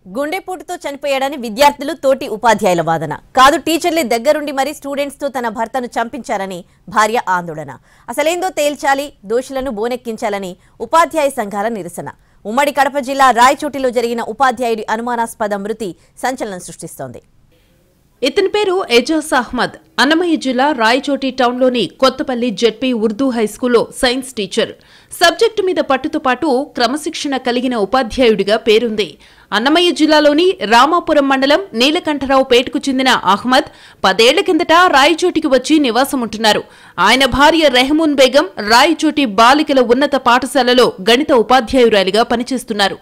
గుండెపోటుతో చనిపోయాడని విద్యార్థులు తోటి ఉపాధ్యాయుల వాదన. కాదు టీచర్లే దగ్గరుండి మరి స్టూడెంట్స్ తో తన భర్తను చంపించారని భార్య ఆందోళన. అసలేందో తేల్చాలి, దోషులను బోనెక్కించాలని ఉపాధ్యాయ సంఘాల నిరసన. ఉమ్మడి కడప జిల్లా రాయచోటిలో జరిగిన ఉపాధ్యాయుడి అనుమానాస్పద మృతి సంచలనం సృష్టిస్తోంది. ఇతని పేరు ఎజాజ్ అహ్మద్. అన్నమయ్య జిల్లా రాయచోటి టౌన్లోని కొత్తపల్లి జెడ్పీ ఉర్దూ హైస్కూల్లో సైన్స్ టీచర్. సబ్జెక్టు మీద పట్టుతో పాటు క్రమశిక్షణ కలిగిన ఉపాధ్యాయుడిగా పేరుంది. అన్నమయ్య జిల్లాలోని రామాపురం మండలం నీలకంఠరావు పేటకు చెందిన అహ్మద్ 10 ఏళ్ల కిందట రాయచోటికి వచ్చి నివాసముంటున్నారు. ఆయన భార్య రెహమూన్ బేగం రాయచోటి బాలికల ఉన్నత పాఠశాలలో గణిత ఉపాధ్యాయురాలిగా పనిచేస్తున్నారు.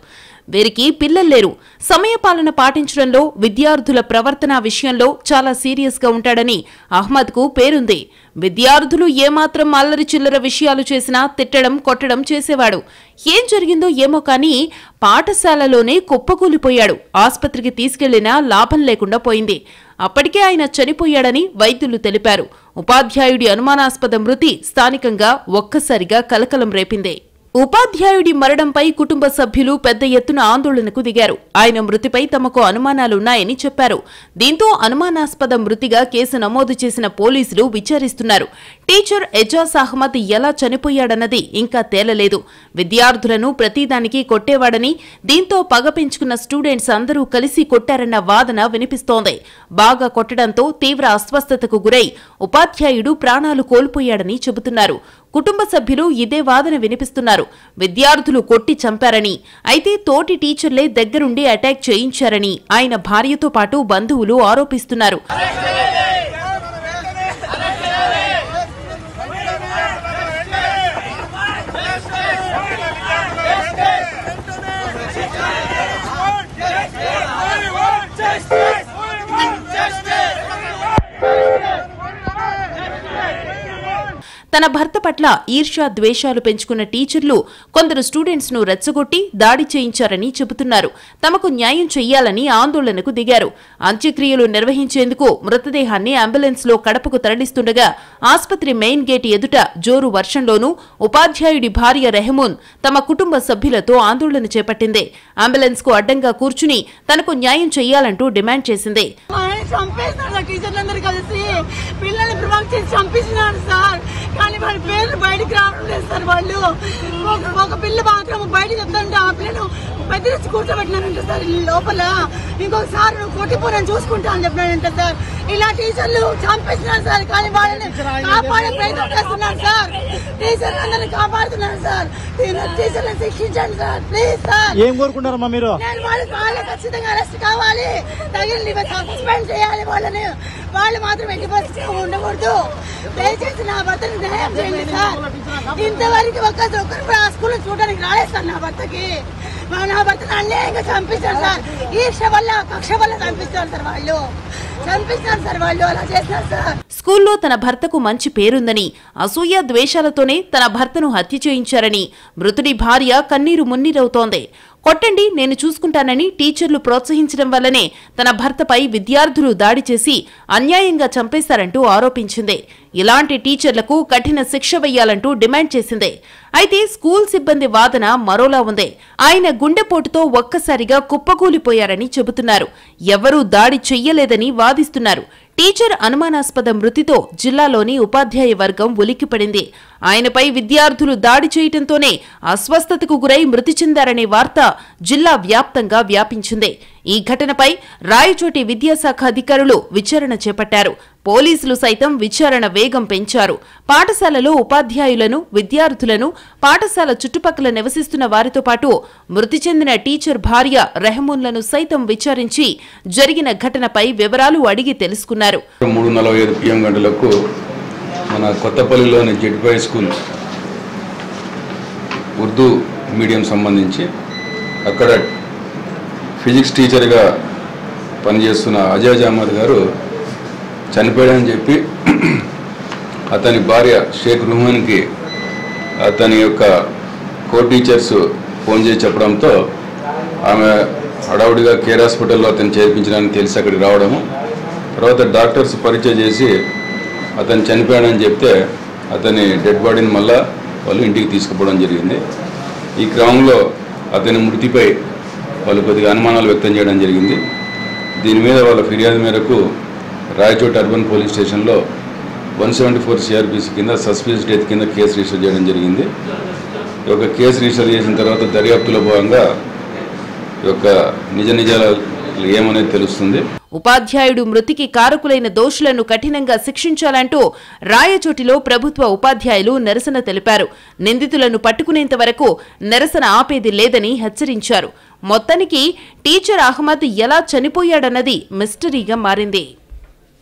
వీరికి పిల్లల్లేరు. సమయపాలన పాటించడంలో, విద్యార్థుల ప్రవర్తన విషయంలో చాలా సీరియస్ గా ఉంటాడని అహ్మద్ కు పేరుంది. విద్యార్థులు ఏమాత్రం అల్లరి చిల్లర విషయాలు చేసినా తిట్టడం, కొట్టడం చేసేవాడు. ఏం జరిగిందో ఏమో కానీ పాఠశాలలోనే కుప్పకూలిపోయాడు. ఆస్పత్రికి తీసుకెళ్లినా లాభం లేకుండా పోయింది. అప్పటికే ఆయన చనిపోయాడని వైద్యులు తెలిపారు. ఉపాధ్యాయుడి అనుమానాస్పద మృతి స్థానికంగా ఒక్కసారిగా కలకలం రేపింది. ఉపాధ్యాయుడి మరణంపై కుటుంబ సభ్యులు పెద్ద ఎత్తున ఆందోళనకు దిగారు. ఆయన మృతిపై తమకు అనుమానాలున్నాయని చెప్పారు. దీంతో అనుమానాస్పద మృతిగా కేసు నమోదు చేసిన పోలీసులు విచారిస్తున్నారు. టీచర్ ఎజాజ్ అహ్మద్ ఎలా చనిపోయాడన్నది ఇంకా తేలలేదు. విద్యార్థులను ప్రతిదానికి కొట్టేవాడని, దీంతో పగ పెంచుకున్న స్టూడెంట్స్ అందరూ కలిసి కొట్టారన్న వాదన వినిపిస్తోంది. బాగా కొట్టడంతో తీవ్ర అస్వస్థతకు గురై ఉపాధ్యాయుడు ప్రాణాలు కోల్పోయాడని చెబుతున్నారు. కుటుంబ సభ్యులు ఇదే వాదన వినిపిస్తున్నారు. విద్యార్థులు కొట్టి చంపారని, అయితే తోటి టీచర్లే దగ్గరుండి అటాక్ చేయించారని ఆయన భార్యతో పాటు బంధువులు ఆరోపిస్తున్నారు. తన భర్త పట్ల ఈర్ష్య, ద్వేషాలు పెంచుకున్న టీచర్లు కొందరు స్టూడెంట్స్ ను రెచ్చగొట్టి దాడి చేయించారని చెబుతున్నారు. తమకు న్యాయం చెయ్యాలని ఆందోళనకు దిగారు. అంత్యక్రియలు నిర్వహించేందుకు మృతదేహాన్ని అంబులెన్స్ లో కడపకు తరలిస్తుండగా ఆస్పత్రి మెయిన్ గేట్ ఎదుట జోరు వర్షంలోనూ ఉపాధ్యాయుడి భార్య రెహమూన్ తమ కుటుంబ సభ్యులతో ఆందోళన చేపట్టింది. అంబులెన్స్ కు అడ్డంగా కూర్చుని తనకు న్యాయం చెయ్యాలంటూ డిమాండ్ చేసింది. కానీ వాళ్ళ పేర్లు బయటకు రావడం లేదు సార్. వాళ్ళు ఒక పిల్ల మాత్రం బయటకు చెప్తాంటే ఆ పిల్లను బెదిరించి కూర్చోబెట్టినారంట సార్ లోపల. ఇంకొకసారి నువ్వు కొట్టిపోరని చూసుకుంటా అని చెప్పినాడంట సార్. ఇలా టీచర్లు చంపేస్తున్నారు సార్. కానీ వాళ్ళని కాపాడే ప్రయత్నం చేస్తున్నారు సార్. టీచర్ అందరిని కాపాడుతున్నారు సార్. టీచర్లను శిక్షించండి సార్, ప్లీజ్ సార్. ఏం కోరుకుంటారమ్మా మీరు? నేను వాళ్ళకి ఖచ్చితంగా అరెస్ట్ కావాలి, తగిన సస్పెండ్ చేయాలి వాళ్ళని. వాళ్ళు మాత్రం ఎట్టి పరిస్థితిలో ఉండకూడదు. దయచేసి నా భర్తను న్యాయం చేయండి సార్. ఇంతవరకు ఒక్కరు ఆ స్కూల్లో చూడడానికి రాలేదు సార్. నా భర్తకి నా భర్తను అన్యాయంగా చంపిస్తారు సార్. ఈర్ష వల్ల, కక్ష వల్ల చంపిస్తారు సార్. వాళ్ళు చంపిస్తారు సార్. వాళ్ళు అలా చేస్తారు సార్. స్కూల్లో తన భర్తకు మంచి పేరుందని, అసూయ ద్వేషాలతోనే తన భర్తను హత్య చేయించారని మృతుడి భార్య కన్నీరు మున్నీరవుతోంది. కొట్టండి, నేను చూసుకుంటానని టీచర్లు ప్రోత్సహించడం వల్లనే తన భర్తపై విద్యార్థులు దాడి చేసి అన్యాయంగా చంపేశారంటూ ఆరోపించింది. ఇలాంటి టీచర్లకు కఠిన శిక్ష వేయాలంటూ డిమాండ్ చేసింది. అయితే స్కూల్ సిబ్బంది వాదన మరోలా ఉంది. ఆయన గుండెపోటుతో ఒక్కసారిగా కుప్పకూలిపోయారని చెబుతున్నారు. ఎవరూ దాడి చెయ్యలేదని వాదిస్తున్నారు. టీచర్ అనుమానాస్పద మృతితో జిల్లాలోని ఉపాధ్యాయ వర్గం ఉలిక్కిపడింది. ఆయనపై విద్యార్థులు దాడి చేయడంతోనే అస్వస్థతకు గురై మృతి చెందారనే వార్త జిల్లా వ్యాప్తంగా వ్యాపించింది. ఈ ఘటనపై రాయచోటి విద్యాశాఖ అధికారులు విచారణ చేపట్టారు. పోలీసులు సైతం విచారణ వేగం పెంచారు. పాఠశాలలో ఉపాధ్యాయులను, విద్యార్థులను, పాఠశాల చుట్టుపక్కల నివసిస్తున్న వారితో పాటు మృతి చెందిన టీచర్ భార్య రెహమూన్లను సైతం విచారించి జరిగిన ఘటనపై వివరాలు అడిగి తెలుసుకున్నారు. 3:45 PM గంటలకు మన కొత్తపల్లిలోని జెడ్పీ స్కూల్ ఉర్దూ మీడియం సంబంధించి అక్కడ ఫిజిక్స్ టీచర్గా పనిచేస్తున్న ఎజాజ్ అహ్మద్ గారు చనిపోయాడని చెప్పి అతని భార్య షేక్ రుహమాన్కి అతని యొక్క కో టీచర్స్ ఫోన్ చేసి చెప్పడంతో ఆమె హడావుడిగా కేర్ హాస్పిటల్లో అతను చేర్పించడానికి తెలిసి అక్కడికి రావడము, తర్వాత డాక్టర్స్ పరీక్ష చేసి అతను చనిపోయాడని చెప్తే అతని డెడ్ బాడీని మళ్ళా వాళ్ళు ఇంటికి తీసుకుపోవడం జరిగింది. ఈ క్రమంలో అతని మృతిపై వాళ్ళు కొద్దిగా అనుమానాలు వ్యక్తం చేయడం జరిగింది. దీని మీద వాళ్ళ ఫిర్యాదు మేరకు రాయచోటి అర్బన్ పోలీస్ స్టేషన్లో 174 CRPC కింద సస్పిషియస్ డెత్ కింద కేసు రిజిస్టర్ చేయడం జరిగింది. ఈ యొక్క కేసు రిజిస్టర్ చేసిన తర్వాత దర్యాప్తులో భాగంగా ఈ యొక్క నిజాలు ఏమనేది తెలుస్తుంది. ఉపాధ్యాయుడు మృతికి కారకులైన దోషులను కఠినంగా శిక్షించాలంటూ రాయచోటిలో ప్రభుత్వ ఉపాధ్యాయులు నిరసన తెలిపారు. నిందితులను పట్టుకునేంత వరకు నిరసన ఆపేది లేదని హెచ్చరించారు. మొత్తానికి టీచర్ అహ్మద్ ఎలా చనిపోయాడన్నది మిస్టరీగా మారింది.